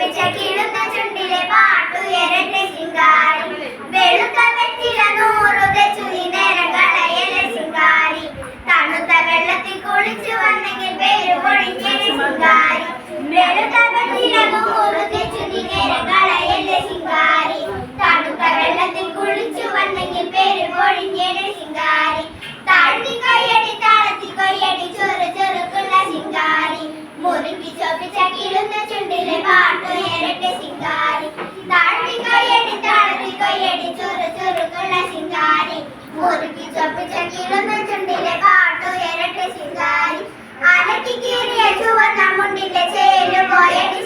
ചൊപ്പിച്ച കിളുന്ന ചുണ്ടിലെ പാട്ടുയരട്ടെ ശിങ്കാരി വെളുത്ത വെറ്റില നൂറു തെച്ചുനി നേരം കളയല ശിങ്കാരി തണുത്ത വെള്ളത്തിൽ കുളിച്ചു വന്നെങ്കിൽ പേര് പൊളിഞ്ഞേനെ ശിങ്കാരി വെളുത്ത വെറ്റില നൂറു തെച്ചുനി നേരം കളയല ശിങ്കാരി തണുത്ത വെള്ളത്തിൽ കുളിച്ചു വന്നെങ്കിൽ പേര് പൊളിഞ്ഞേനെ ശിങ്കാരി താഴ്ത്തി കൊയ്യടി താളത്തി കൊയ്യടി ചെറു ചെറുക്കുള്ള ശിങ്കാരി മുറുക്കി ചൊപ്പിച്ച കിളുന്ന ചുണ്ടിലെ പാട്ടുയരട്ടെ ശിങ്കാരി താഴ്ത്തി കൊയ്യടി താളത്തി കൊയ്യടി ചെറു ചെറുക്കുള്ള ശിങ്കാരി മുറുക്കി ചൊപ്പിച്ച കിളുന്ന ചുണ്ടിലെ പാട്ടുയരട്ടെ ശിങ്കാരി അലക്കി കീറിയ ചുവന്ന മുണ്ടിന്റെ ചേലു പോയടി